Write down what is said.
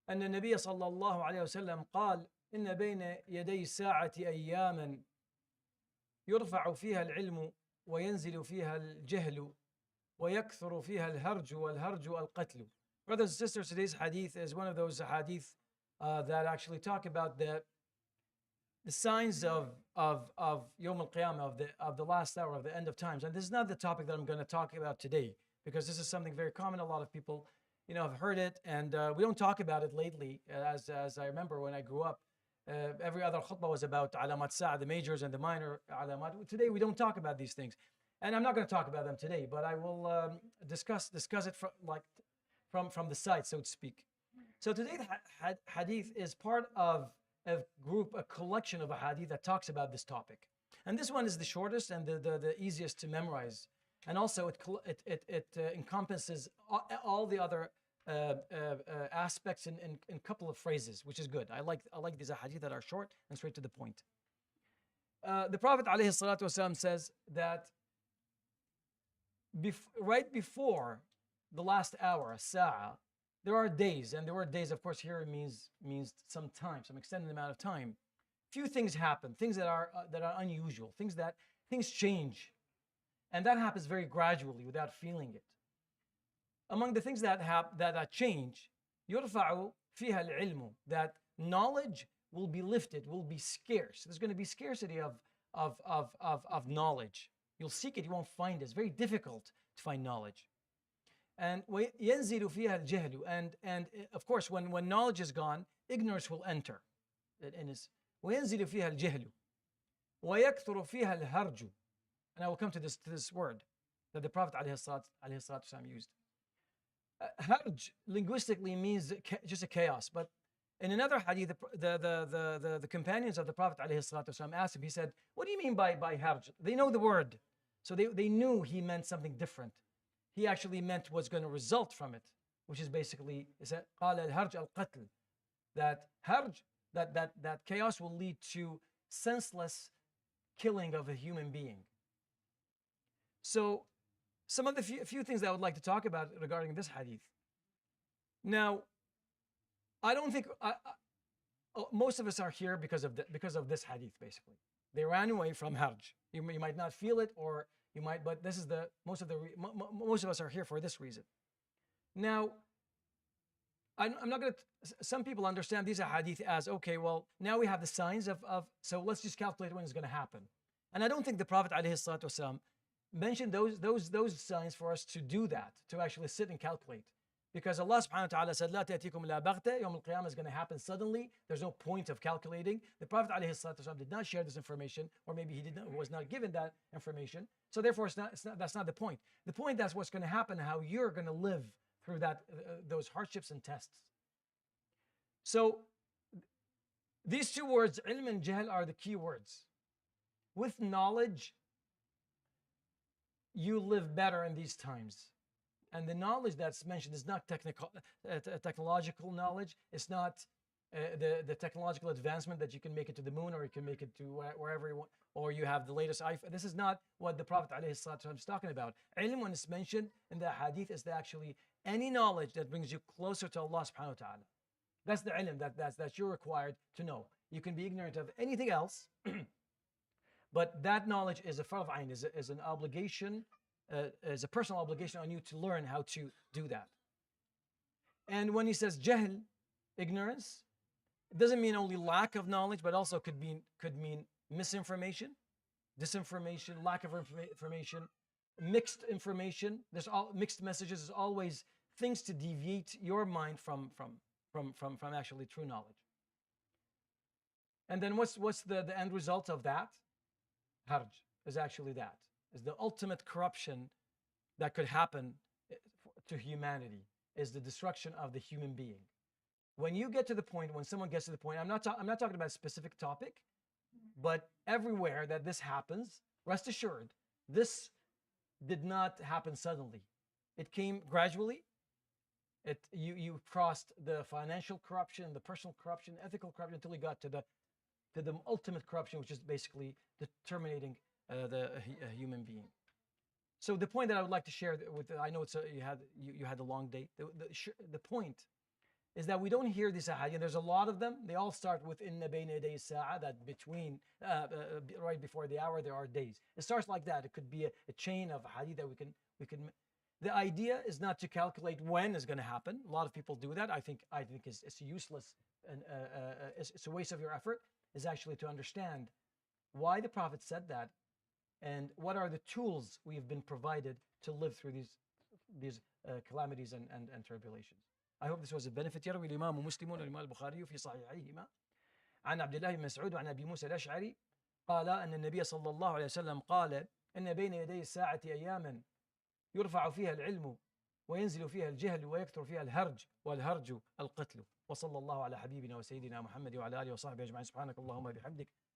أن النبي صلى الله عليه وسلم قال إن بين يدي الساعة أياما يرفع فيها العلم وينزل فيها الجهل ويكثر فيها الهرج والهرج القتل. Brothers and sisters, today's hadith is one of those hadith that actually talk about the signs of Yawm al-Qiyamah, of the last hour, of the end of times. And this is not the topic that I'm going to talk about today, because this is something very common. A lot of people, have heard it, and we don't talk about it lately. As I remember when I grew up, every other khutbah was about alamat sa'a, the majors and the minor alamat. Today we don't talk about these things, and I'm not going to talk about them today. But I will discuss it from the side, so to speak. So today's hadith is part of a collection of a hadith that talks about this topic, and this one is the shortest and the easiest to memorize, and also it encompasses all the other aspects in a couple of phrases, which is good. I like these hadith that are short and straight to the point. The Prophet ﷺ says that right before the last hour, sa'a, there are days, and the word days, of course, here means some time, some extended amount of time. Few things happen, things that are unusual, things change, and that happens very gradually without feeling it. Among the things that change, يرفع فيها العلم, that knowledge will be lifted, will be scarce. There's going to be scarcity of knowledge. You'll seek it, you won't find it. It's very difficult to find knowledge. And ينزل فيها الجهل, and of course, when knowledge is gone, ignorance will enter. وينزل فيها الجهل ويكثر فيها الهرج. And I will come to this word that the Prophet ﷺ used. Harj linguistically means just a chaos, but in another hadith, the companions of the Prophet ﷺ asked him. He said, "What do you mean by harj?" They know the word, so they knew he meant something different. He actually meant what's going to result from it, which is basically قالا الهرج القتل, that harj, that chaos will lead to senseless killing of a human being. So, some of the few things that I would like to talk about regarding this hadith. Now, I don't think most of us are here because of this hadith. Basically, they ran away from harj. You might not feel it, or you might, but this is most of us are here for this reason. Now, I'm not going to. Some people understand these hadith as, okay, well, now we have the signs of so let's just calculate when it's going to happen. And I don't think the Prophet ﷺ mentioned those signs for us to do that, to actually sit and calculate. Because Allah subhanahu wa ta'ala said, لا تأتيكم لا بغتة, Yawm al-Qiyamah is going to happen suddenly. There's no point of calculating. The Prophet ﷺ did not share this information, or maybe he was not given that information. So therefore, that's not the point. The point, that's what's going to happen, how you're going to live through those hardships and tests. So these two words, ilm and jahl, are the key words. With knowledge, you live better in these times. And the knowledge that's mentioned is not technological knowledge. It's not the technological advancement that you can make it to the moon, or you can make it to wherever you want, or you have the latest iPhone. This is not what the Prophet ﷺ is talking about. Ilm, when it's mentioned in the hadith, is actually any knowledge that brings you closer to Allah subhanahu wa ta'ala. That's the ilm that you're required to know. You can be ignorant of anything else, but that knowledge is a fard ayn, is an obligation, is a personal obligation on you to learn how to do that. And when he says jahl, ignorance, it doesn't mean only lack of knowledge, but also could mean misinformation, disinformation, lack of information, mixed information. There's mixed messages. There's always things to deviate your mind from actually true knowledge. And then what's the end result of that? Harj is actually that. Is the ultimate corruption that could happen to humanity, is the destruction of the human being. When someone gets to the point, I'm not talking about a specific topic, but everywhere that this happens, rest assured, this did not happen suddenly. It came gradually. You crossed the financial corruption, the personal corruption, ethical corruption, until you got to the ultimate corruption, which is basically terminating a human being. So the point that I would like to share I know you had a long day. The point is that we don't hear these ahadith. There's a lot of them. They all start with inna bayna yaday as-sa'a, that between, right before the hour, there are days. It starts like that. It could be a chain of hadith that we can. The idea is not to calculate when is going to happen. A lot of people do that. I think it's useless and it's a waste of your effort. Is actually to understand why the Prophet said that, and what are the tools we have been provided to live through these calamities and tribulations. I hope this was a benefit. يروي الإمام مسلم والإمام البخاري في صحيحيهما عن عبدالله بن مسعود وعن أبي موسى الأشعري قال أن النبي صلى الله عليه وسلم قال إن بين يدي الساعة أياما يرفع فيها العلم وينزل فيها الجهل ويكثر فيها الهرج والهرج القتل. وصلى الله على حبيبنا وسيدنا محمد وعلى آله وصحبه أجمعين. سبحانك اللهم وبحمدك